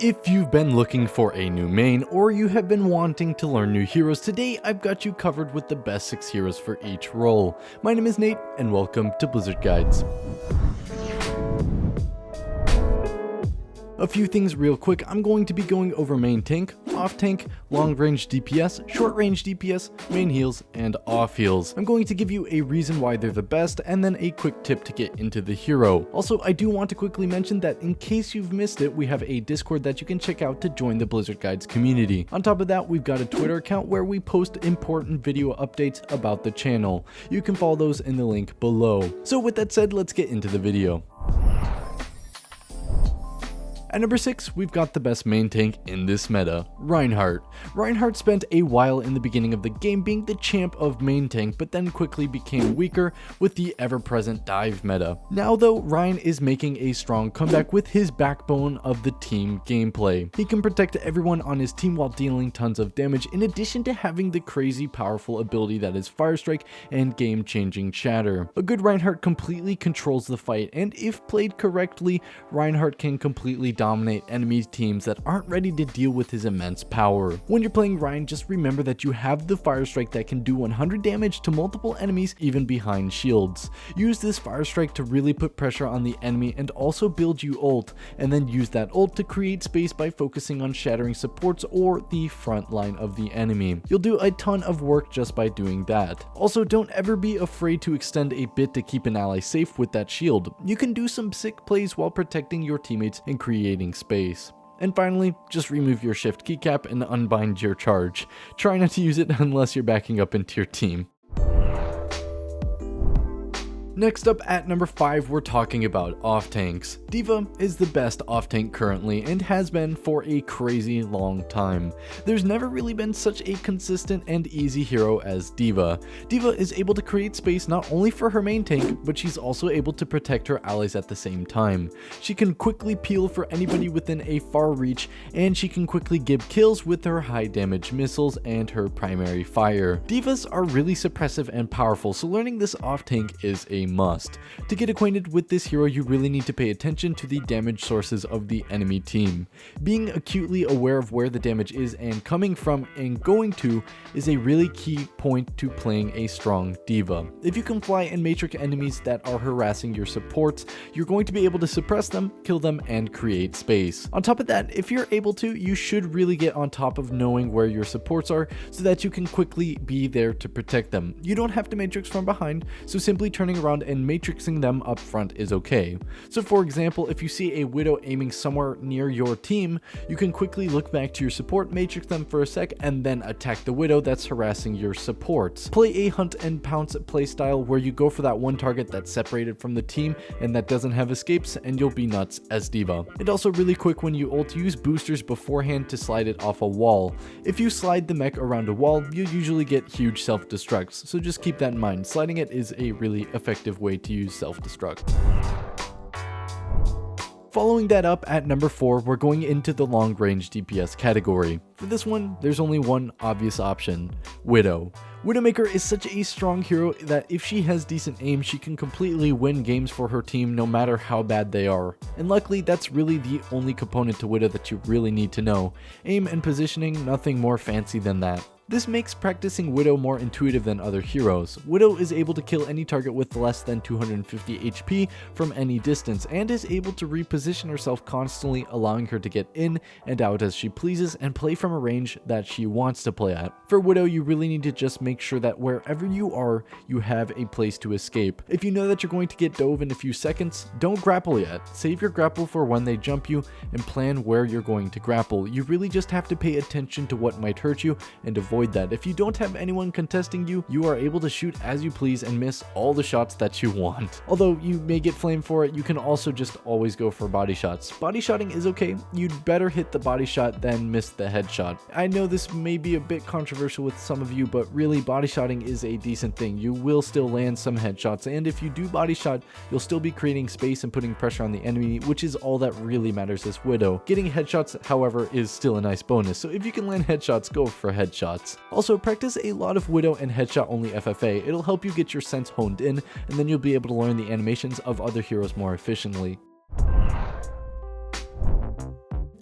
If you've been looking for a new main, or you have been wanting to learn new heroes, today I've got you covered with the best 6 heroes for each role. My name is Nate, and welcome to Blizzard Guides. A few things real quick. I'm going to be going over main tank, off tank, long range DPS, short range DPS, main heals, and off heals. I'm going to give you a reason why they're the best, and then a quick tip to get into the hero. Also, I do want to quickly mention that in case you've missed it, we have a Discord that you can check out to join the Blizzard Guides community. On top of that, we've got a Twitter account where we post important video updates about the channel. You can follow those in the link below. So with that said, let's get into the video. At number 6, we've got the best main tank in this meta, Reinhardt. Reinhardt spent a while in the beginning of the game being the champ of main tank, but then quickly became weaker with the ever-present dive meta. Now though, Rein is making a strong comeback with his backbone of the team gameplay. He can protect everyone on his team while dealing tons of damage, in addition to having the crazy powerful ability that is Fire Strike and game-changing Shatter. A good Reinhardt completely controls the fight, and if played correctly, Reinhardt can completely dominate enemy teams that aren't ready to deal with his immense power. When you're playing Rein, just remember that you have the Fire Strike that can do 100 damage to multiple enemies even behind shields. Use this Fire Strike to really put pressure on the enemy and also build you ult, and then use that ult to create space by focusing on shattering supports or the front line of the enemy. You'll do a ton of work just by doing that. Also, don't ever be afraid to extend a bit to keep an ally safe with that shield. You can do some sick plays while protecting your teammates and creating space. And finally, just remove your shift keycap and unbind your charge. Try not to use it unless you're backing up into your team. Next up at number 5, we're talking about off tanks. D.Va is the best off tank currently and has been for a crazy long time. There's never really been such a consistent and easy hero as D.Va. D.Va is able to create space not only for her main tank, but she's also able to protect her allies at the same time. She can quickly peel for anybody within a far reach, and she can quickly give kills with her high damage missiles and her primary fire. D.Vas are really suppressive and powerful, so learning this off tank is a must. To get acquainted with this hero, you really need to pay attention to the damage sources of the enemy team. Being acutely aware of where the damage is and coming from and going to is a really key point to playing a strong D.Va. If you can fly and matrix enemies that are harassing your supports, you're going to be able to suppress them, kill them, and create space. On top of that, if you're able to, you should really get on top of knowing where your supports are so that you can quickly be there to protect them. You don't have to matrix from behind, so simply turning around and matrixing them up front is okay. So for example, if you see a Widow aiming somewhere near your team, you can quickly look back to your support, matrix them for a sec, and then attack the Widow that's harassing your supports. Play a hunt and pounce playstyle where you go for that one target that's separated from the team and that doesn't have escapes, and you'll be nuts as D.Va. And also really quick, when you ult, use boosters beforehand to slide it off a wall. If you slide the mech around a wall, you usually get huge self-destructs, so just keep that in mind. Sliding it is a really effective way to use self-destruct. Following that up at number 4, we're going into the long range DPS category. For this one, there's only one obvious option: Widow. Widowmaker is such a strong hero that if she has decent aim, she can completely win games for her team no matter how bad they are. And luckily, that's really the only component to Widow that you really need to know. Aim and positioning, nothing more fancy than that. This makes practicing Widow more intuitive than other heroes. Widow is able to kill any target with less than 250 HP from any distance, and is able to reposition herself constantly, allowing her to get in and out as she pleases and play from a range that she wants to play at. For Widow, you really need to just make sure that wherever you are, you have a place to escape. If you know that you're going to get dove in a few seconds, don't grapple yet. Save your grapple for when they jump you and plan where you're going to grapple. You really just have to pay attention to what might hurt you and avoid that. If you don't have anyone contesting you, you are able to shoot as you please and miss all the shots that you want. Although you may get flamed for it, you can also just always go for body shots. Body shotting is okay. You'd better hit the body shot than miss the headshot. I know this may be a bit controversial with some of you, but really body shotting is a decent thing. You will still land some headshots, and if you do body shot, you'll still be creating space and putting pressure on the enemy, which is all that really matters as Widow. Getting headshots, however, is still a nice bonus, so if you can land headshots, go for headshots. Also, practice a lot of Widow and headshot only FFA. It'll help you get your sense honed in, and then you'll be able to learn the animations of other heroes more efficiently.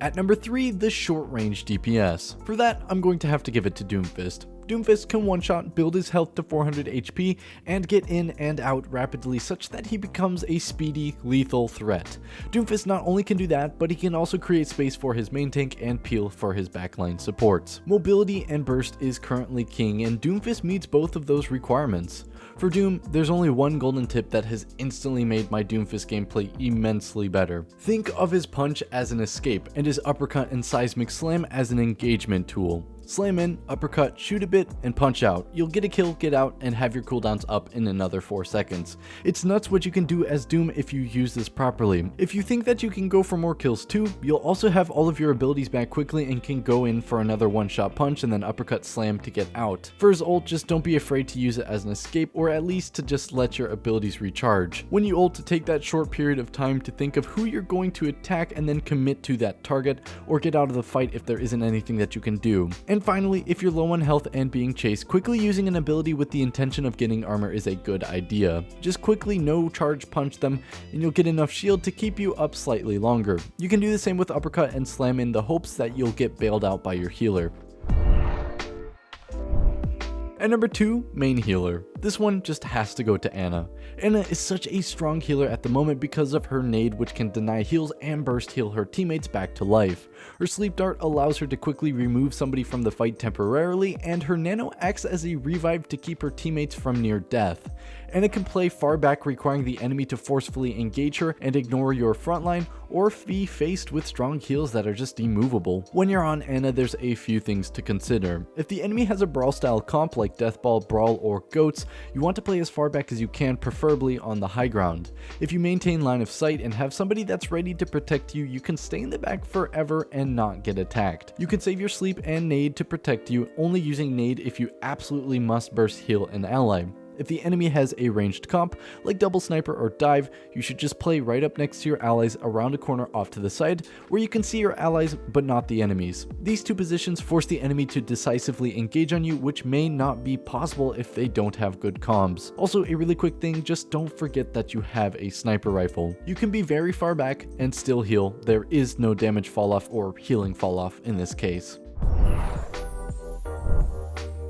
At number 3, the short range DPS. For that, I'm going to have to give it to Doomfist. Doomfist can one-shot, build his health to 400 HP, and get in and out rapidly such that he becomes a speedy, lethal threat. Doomfist not only can do that, but he can also create space for his main tank and peel for his backline supports. Mobility and burst is currently king, and Doomfist meets both of those requirements. For Doom, there's only one golden tip that has instantly made my Doomfist gameplay immensely better. Think of his punch as an escape, and his uppercut and seismic slam as an engagement tool. Slam in, uppercut, shoot a bit, and punch out. You'll get a kill, get out, and have your cooldowns up in another 4 seconds. It's nuts what you can do as Doom if you use this properly. If you think that you can go for more kills too, you'll also have all of your abilities back quickly and can go in for another one-shot punch and then uppercut slam to get out. For his ult, just don't be afraid to use it as an escape, or at least to just let your abilities recharge. When you ult, to take that short period of time to think of who you're going to attack and then commit to that target, or get out of the fight if there isn't anything that you can do. And finally, if you're low on health and being chased, quickly using an ability with the intention of getting armor is a good idea. Just quickly no charge punch them and you'll get enough shield to keep you up slightly longer. You can do the same with uppercut and slam in the hopes that you'll get bailed out by your healer. At number 2, main healer. This one just has to go to Ana. Ana is such a strong healer at the moment because of her nade, which can deny heals and burst heal her teammates back to life. Her sleep dart allows her to quickly remove somebody from the fight temporarily, and her nano acts as a revive to keep her teammates from near death. Ana can play far back, requiring the enemy to forcefully engage her and ignore your frontline, or be faced with strong heals that are just immovable. When you're on Ana, there's a few things to consider. If the enemy has a brawl style comp like Deathball, Brawl, or Goats, you want to play as far back as you can, preferably on the high ground. If you maintain line of sight and have somebody that's ready to protect you, you can stay in the back forever and not get attacked. You can save your sleep and nade to protect you, only using nade if you absolutely must burst heal an ally. If the enemy has a ranged comp, like double sniper or dive, you should just play right up next to your allies around a corner off to the side, where you can see your allies but not the enemies. These two positions force the enemy to decisively engage on you, which may not be possible if they don't have good comms. Also, a really quick thing, just don't forget that you have a sniper rifle. You can be very far back and still heal. There is no damage fall off or healing fall off in this case.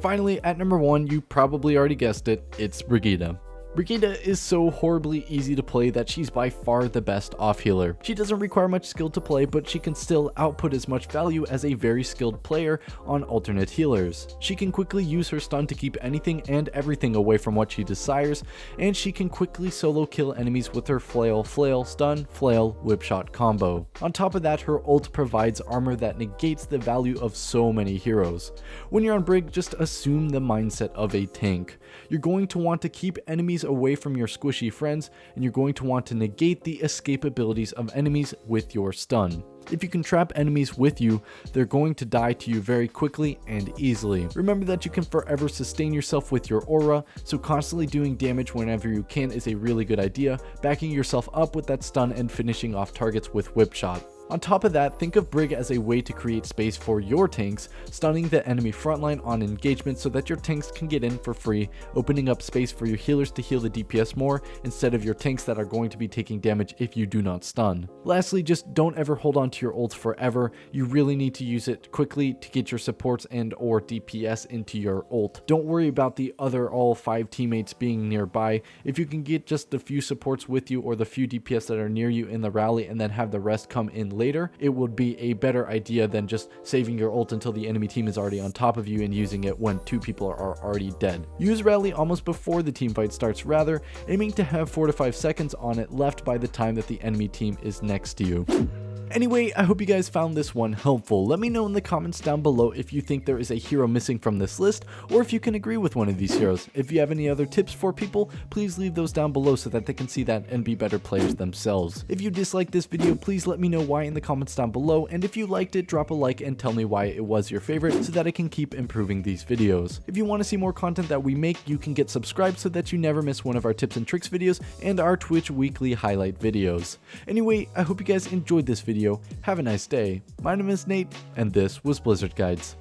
Finally, at number 1, you probably already guessed it, it's Brigitte. Brigitte is so horribly easy to play that she's by far the best off healer. She doesn't require much skill to play, but she can still output as much value as a very skilled player on alternate healers. She can quickly use her stun to keep anything and everything away from what she desires, and she can quickly solo kill enemies with her flail, stun, flail, whipshot combo. On top of that, her ult provides armor that negates the value of so many heroes. When you're on Brig, just assume the mindset of a tank. You're going to want to keep enemies away from your squishy friends, and you're going to want to negate the escape abilities of enemies with your stun. If you can trap enemies with you, they're going to die to you very quickly and easily. Remember that you can forever sustain yourself with your aura, so constantly doing damage whenever you can is a really good idea, backing yourself up with that stun and finishing off targets with whipshot. On top of that, think of Brig as a way to create space for your tanks, stunning the enemy frontline on engagement so that your tanks can get in for free, opening up space for your healers to heal the DPS more instead of your tanks that are going to be taking damage if you do not stun. Lastly, just don't ever hold on to your ult forever. You really need to use it quickly to get your supports and or DPS into your ult. Don't worry about the other all 5 teammates being nearby. If you can get just the few supports with you or the few DPS that are near you in the rally and then have the rest come in later, it would be a better idea than just saving your ult until the enemy team is already on top of you and using it when 2 people are already dead. Use rally almost before the team fight starts, rather aiming to have 4 to 5 seconds on it left by the time that the enemy team is next to you. Anyway, I hope you guys found this one helpful. Let me know in the comments down below if you think there is a hero missing from this list, or if you can agree with one of these heroes. If you have any other tips for people, please leave those down below so that they can see that and be better players themselves. If you disliked this video, please let me know why in the comments down below, and if you liked it, drop a like and tell me why it was your favorite so that I can keep improving these videos. If you want to see more content that we make, you can get subscribed so that you never miss one of our tips and tricks videos and our Twitch weekly highlight videos. Anyway, I hope you guys enjoyed this video. Have a nice day. My name is Nate, and this was Blizzard Guides.